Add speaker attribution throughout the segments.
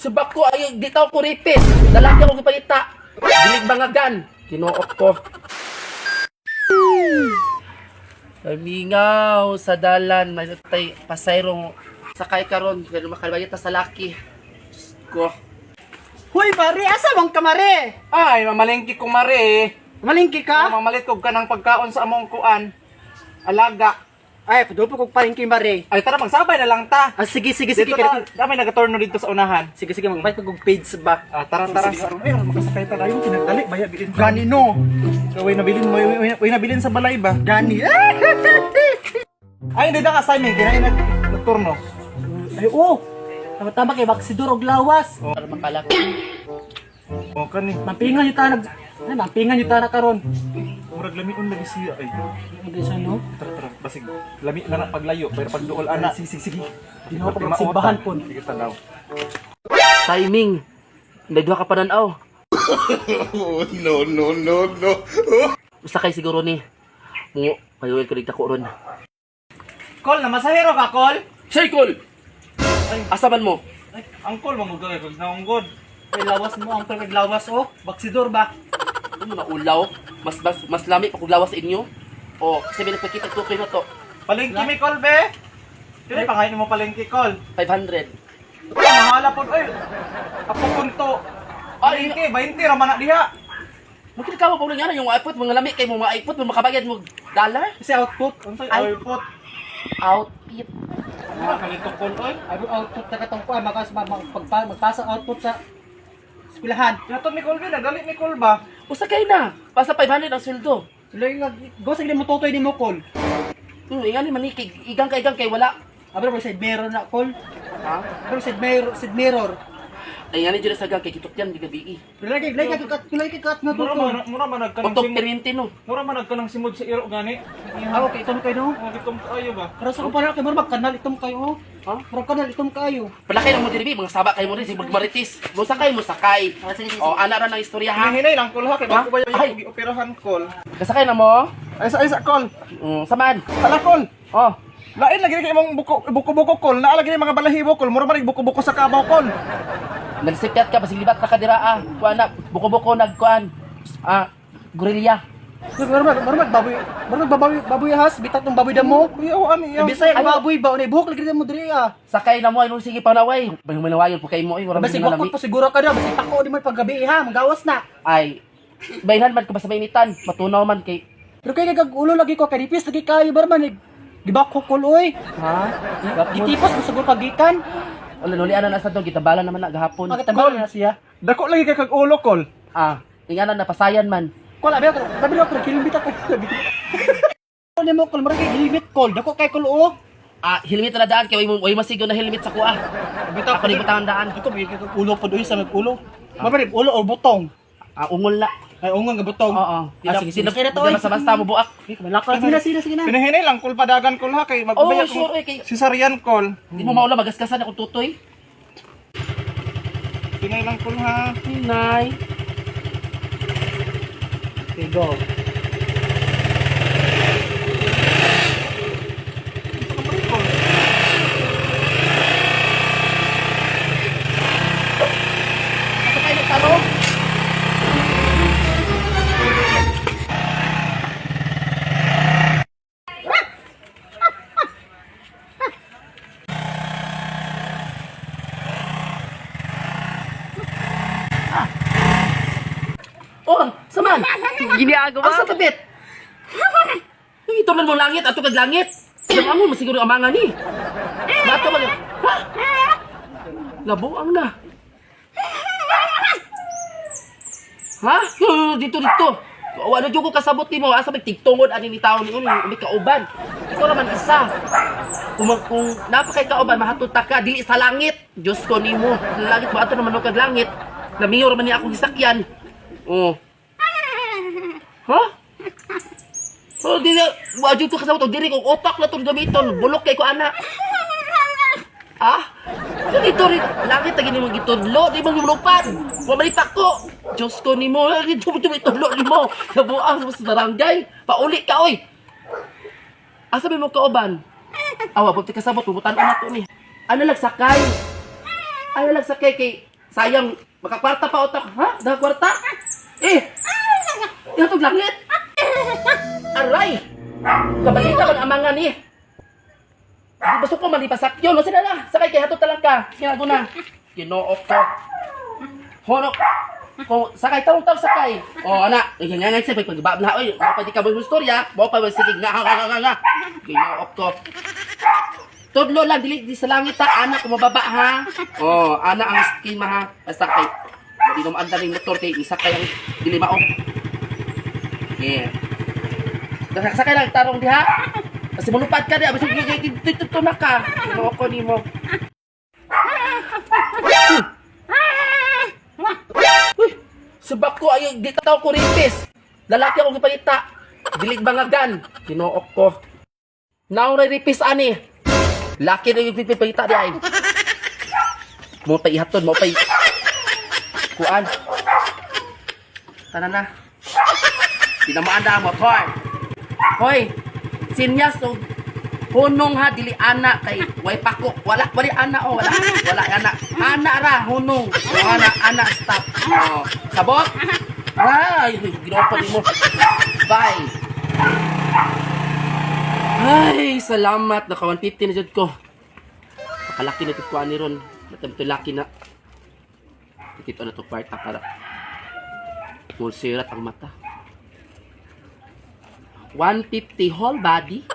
Speaker 1: Subak ko ay di taw ko ripis. Lalaki ako gipalita. Dilig bangagan. Kinuot ko. Mingaw sa dalan, may tay pasayrong sakay karon pero makalbayat ta sa laki. Diyos ko.
Speaker 2: Hoy, pare, asa bang kamare?
Speaker 3: Ay, mamalengki ko mare.
Speaker 2: Malingki ka?
Speaker 3: Mamalitog ka ng pagkaon sa among kuan. Alaga.
Speaker 2: Ay, padulpo kong palingki, mare.
Speaker 3: Ay, tara, magsabay na lang ta.
Speaker 2: Ah, sige.
Speaker 3: Dito ta, dami nagatorno dito sa unahan.
Speaker 2: Sige, magbayad ko kong page ba?
Speaker 3: Ah, tara. Ay, makasakay ta tayo. Kinagdali, baya, bilin.
Speaker 2: Gani, no?
Speaker 3: Way nabilin sa balay ba?
Speaker 2: Gani.
Speaker 3: Ay, hindi na assignment. Kinain nagturno.
Speaker 2: Ay, oo. Tama kay Baksidor og lawas.
Speaker 1: Para makalaki.
Speaker 3: O, kani.
Speaker 2: Mampingan yung tanag. Ay, mampingan yung tanag karon.
Speaker 3: Murag lamion lagi siya. Ay,
Speaker 2: Hindi siya, no?
Speaker 3: tara. Basig, lami na paglayo. Pero pag duol, ana. Sige.
Speaker 2: Di na ako magsimbahan po.
Speaker 3: Sige, tanaw.
Speaker 1: Timing. May duha ka pananaw.
Speaker 4: No.
Speaker 1: Usa kay siguro ni. Mo, payuwil ko dito ko ron.
Speaker 3: Call na, masahero ka, call?
Speaker 1: Say call. Asa man mo?
Speaker 3: Ay, ang call, mamugay. Kung naunggod.
Speaker 2: Ay, lawas mo ang paglawas, oh. Baksidor ba?
Speaker 1: Ano na ulaw? Mas lami pa kung lawas sa inyo? O, kasi may nagpakita tukoy na to.
Speaker 3: Palengki mi call, be. Kaya pangain mo palengki call.
Speaker 1: 500.
Speaker 3: Mahala po, ay. Ako punto.
Speaker 1: Ay,
Speaker 3: Palengki, 20 raman na diha.
Speaker 1: Mungkin ka mo pa nga yung iPod, mga lami kay mo mga iPod, mo makabagyan mo dollar?
Speaker 3: Kasi output. Ano sa'yo?
Speaker 1: Ay.
Speaker 3: Output.
Speaker 1: Outfit.
Speaker 3: Ah, kalitong call, oy.
Speaker 2: Ay, output na katong kuan, magpasa output sa eskwelahan.
Speaker 3: Yato mi call, be. Nagalit mi call ba?
Speaker 1: Usa kay na. Pasa 500 ang sweldo.
Speaker 2: Sila yung go sa mo tutoy ni mo call.
Speaker 1: Ingani man ni igang kay wala.
Speaker 2: Abra mo side mirror na call.
Speaker 1: Ha?
Speaker 2: Abra side mirror.
Speaker 1: Ay ingani jud sa gang kay kitok yan di gabi.
Speaker 2: Lagi kat na to.
Speaker 3: Mura man nagkanang
Speaker 1: Utok
Speaker 3: simod.
Speaker 1: permente no.
Speaker 3: Mura man nagkanang simod sa iro gani.
Speaker 2: Ako kay itom kayo no.
Speaker 3: Magitom kayo ba?
Speaker 2: Pero sa kumpara kay marmag kanal itom kayo.
Speaker 1: Ha?
Speaker 2: Pero kanal itom kayo.
Speaker 1: Palakay lang mo diri mga saba kay mo rin si magmaritis. Mo sakay.
Speaker 2: Sige.
Speaker 1: O ana ra ng istorya ha.
Speaker 3: Hinahinay lang call ha kay bago ba
Speaker 1: Ay.
Speaker 3: yung operahan call.
Speaker 1: Kasakay na mo?
Speaker 3: Ay sa call.
Speaker 1: Saman.
Speaker 3: Hala call.
Speaker 1: Oh.
Speaker 3: Lain lagi kay imong buko-buko call. Naa lagi mga balahibo call. Mura man buko-buko sa kabaw call.
Speaker 1: Nagsipyat ka basig libat ka kadira Kuan na buko-buko nagkuan. Gorilya.
Speaker 2: Baboy has bitak tong baboy damo.
Speaker 3: Iyo ani iya.
Speaker 2: Bisaya ka baboy ba unay buhok lagi mo diri ah.
Speaker 1: Sakay na mo ay sige panaway. Manawayon po kay mo ay wala
Speaker 2: Basig
Speaker 1: man
Speaker 2: wakot
Speaker 1: lami.
Speaker 2: pa siguro ka na basig tako di mo paggabi ha, magawas na.
Speaker 1: Ay bainhan man ka ba sa mainitan. Matunaw man kay
Speaker 2: Pero kay ulo lagi ko kay dipis lagi kayo barman. Di ba ko kuloy?
Speaker 1: ha?
Speaker 2: Gitipos mo siguro kagikan.
Speaker 1: Wala nulian na sa to gitabala naman na gahapon.
Speaker 2: Bakit tambal na siya?
Speaker 3: Dako lagi kay kag ulo call.
Speaker 1: Inganan na pasayan man.
Speaker 2: Kol abi ako, babi ako kilomita ka lagi. Kol mo kol mara kay helmet kol, dako kay kol o.
Speaker 1: Helmet na daan kay way masigo na helmet sa kuha.
Speaker 2: Bitaw
Speaker 1: Ako ni butang daan.
Speaker 2: Ito may ulo pa doy sa ulo. Mabari ulo o butong.
Speaker 1: Ungol na.
Speaker 2: Ay ungang nga butong.
Speaker 1: Oo.
Speaker 2: Sige.
Speaker 1: Basta mo buak.
Speaker 2: Malakal sige na.
Speaker 3: Hinahinay lang call padagan call ha kay
Speaker 1: Oh,
Speaker 3: magbayad
Speaker 1: sure kay.
Speaker 3: Cesarean call.
Speaker 1: Di mo maula magaskasan ako tutoy.
Speaker 3: Hinay lang call ha.
Speaker 1: Hinay.
Speaker 2: Okay, go.
Speaker 1: Asa kayo nagtalo? Oh, saman.
Speaker 2: Giniagawa.
Speaker 1: Asa tabit? Ito man mo langit, ato kag langit. Yang amo masiguro amangan ni. Bato man. Ha? Labuang na. Ha? Dito. Wala jud ko kasabot nimo, asa may tigtungod ani ni tawo ni umi kauban. Ikaw naman isa. Kung napakay kauban mahatod ta ka dili sa langit. Diyos ko nimo. Langit mo ato naman kag langit. Namiyor man ni akong gisakyan. Oh. Ha? Oh, di na, wajud ko kasabot, diri kong otak na itong gamiton, bulok kay ko anak. Ha? So dito rin, langit na gini mong gitudlo, di mong gumulupan. Mamalipak ko. Diyos ko ni mo, dito mo itudlo ni mo. Nabuang sa barangay. Pauli ka, oy. Asa may mo kauban? Awa, buti kasabot, puputan na to ni. Ano nagsakay? Ano nagsakay kay Sayang, makakwarta pa utak. Ha? Nakakwarta? Eh! Yatog langit! Aray! Kabalita bang amangan eh! Di ba ko malipasak yun? Masa na? Sakay kay hato talaga. Sinago na. Ginoo ko. Honok. Kung sakay taong sakay. O anak, ganyan siya pagbab na oy, mo pa di ka mo istorya, mo pa sige nga nga. Ginoo ko. Tudlo lang dili di sa langit ta anak kumababa ha. O anak ang schema ha. Sakay. Di mo anda ning motor kay isakay ang dili mao. Yeah. Sakay lang tarong diha. Kasi mulupad ka diha, bisig dito na ka. Ginoo ko nimo. Subak ko ay di tataw ko ripis. Lalaki akong gipalita. Dilig bangagan. Tinuok ko. Nauray ripis ani. Laki na yung pipipalita di ay. Mo pa ihaton, mo pa kuan. Tanan na. Tinamaan na ang motor. Hoy, sinyas o hunong ha, dili ana kay way pako. Wala ana o, wala ana. Ana ra, hunong. O ana, stop. O, sabot? Ay, ginopo mo. Bye. Ay, salamat. Naka 150 na dyan ko. Nakalaki na ito ko ani ron. Ito laki na. Ito na ito kwarta para full sirat ang mata. 150 whole body.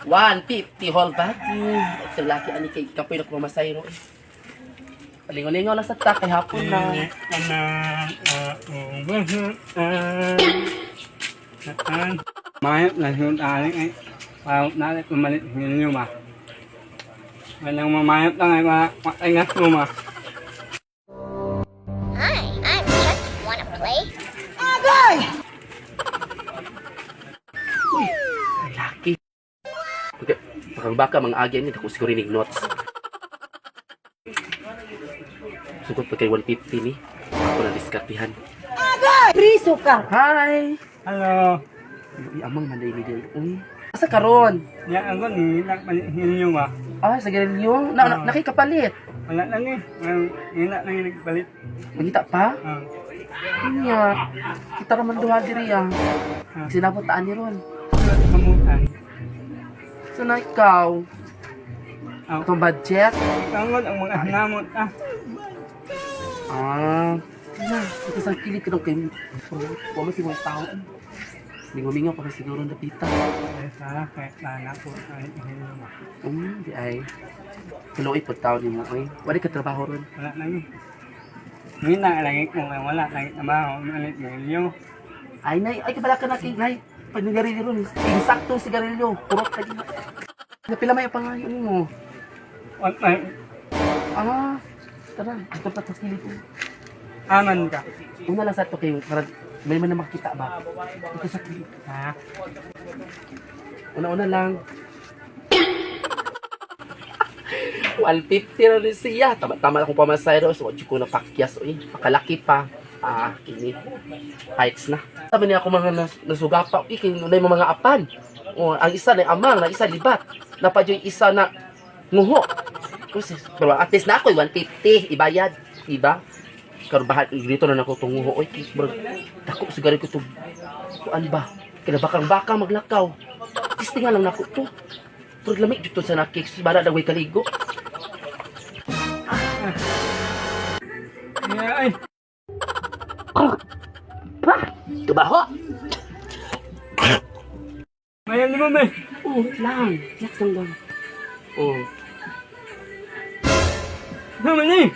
Speaker 1: 150 whole body. Ito laki ani kay kapoy na kumamasayro. Palingon-lingon lang sa takay hapon na.
Speaker 2: Mayat na siya taling ay pahot natin pumalit ninyo ma. Walang mamayat lang ay makaingat mo ma.
Speaker 4: Hi, I'm Chuck. Wanna play?
Speaker 1: Ay, laki. Okay, pakang baka mga agyan ni ako siguro ning notes. Sugod pa kay 150 ni. Ako na diskartihan.
Speaker 5: Priso ka.
Speaker 1: Hi!
Speaker 2: Hello.
Speaker 1: Uy, amang manday ni Del. Uy, asa karon?
Speaker 2: Ya ako ni nakpalit ninyo ma.
Speaker 1: Ah, sa garilyo? Nakikapalit.
Speaker 2: Wala lang eh. Hina lang yung nagpalit.
Speaker 1: Mangita pa? Inya. Kita raman duha diri ah. Sinabutaan ni ron.
Speaker 2: Kamutan.
Speaker 1: Sana ikaw?
Speaker 2: Aw.
Speaker 1: Itong budget?
Speaker 2: Kangon ang mga hanamot ah.
Speaker 1: Ah. Na, ito sa kilig ka nung kayo. Huwag mo si mga tao. Mingo-mingo pa kasi siguro napita.
Speaker 2: Ay sa kahit na po ay ninyo ma.
Speaker 1: Di ay. Tuloy po tao ni mo ay. Wala ka trabaho ron.
Speaker 2: Wala lang eh. Ngayon na lagi kung wala lagi trabaho. Malit ninyo.
Speaker 1: Ay, nay. Ay, kabala ka na kay nay. Pag nagarilyo ron. Insakto sigarilyo. Purot ka din. Napila may pangayon mo.
Speaker 2: What ay
Speaker 1: Ah. Tara. Ito pa sa kilig ko.
Speaker 2: aman ka.
Speaker 1: Una lang sa ito kayo. Para may man na makita ba? Ito sa kilig.
Speaker 2: Ha?
Speaker 1: Una-una lang. 150 na rin siya. Tama-tama akong pamasayro. So, ko na pakyas. Uy, pakalaki pa. Ah, kini. Heights na. Sabi niya ako mga nasugapa. Uy, kinunay mo mga apan. O, ang isa na amang, ang isa libat. Napadyo yung isa na nguho. Pero at least na ako, 150. Ibayad. Diba? Karubahan, dito na ako itong nguho. Uy, tako, sigarin ko ito. Kuan ba? Kinabakang-bakang maglakaw. Testingan lang na ako ito. Pero lamig dito sa nakik. Bara na way kaligo.
Speaker 2: Ay.
Speaker 1: Tubaho!
Speaker 2: Mayan mo may.
Speaker 1: Oh, lang. Relax lang lang. Oh.
Speaker 2: Naman eh.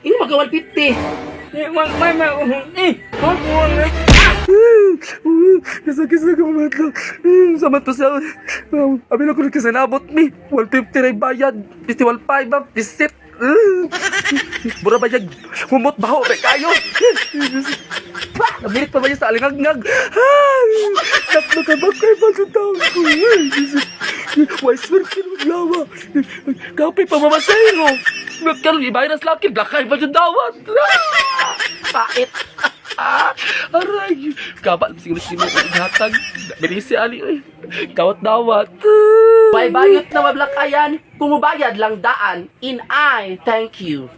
Speaker 1: Ini mag 150.
Speaker 2: Eh.
Speaker 1: Kisa ko matlo. Sama to sa... Abi na ko rin kasanabot ni. 150 na bayad. 51.5 ba? Pisit. Mura ba yan? Humot baho. May kayo. Namilit pa ba yan sa alingag-ngag? Napno ka ba kayo ba sa taon ko? Why swerte na maglawa? Kapay pa mamasayro. Nagkaroon i-virus laki. Lakay ba yung dawat? Pait. Aray. Kabat. Siguro mo kong hatag. Bilisi ali. Kawat dawat. May bayot na mablakayan. Kung mabayad lang daan. In I, thank you.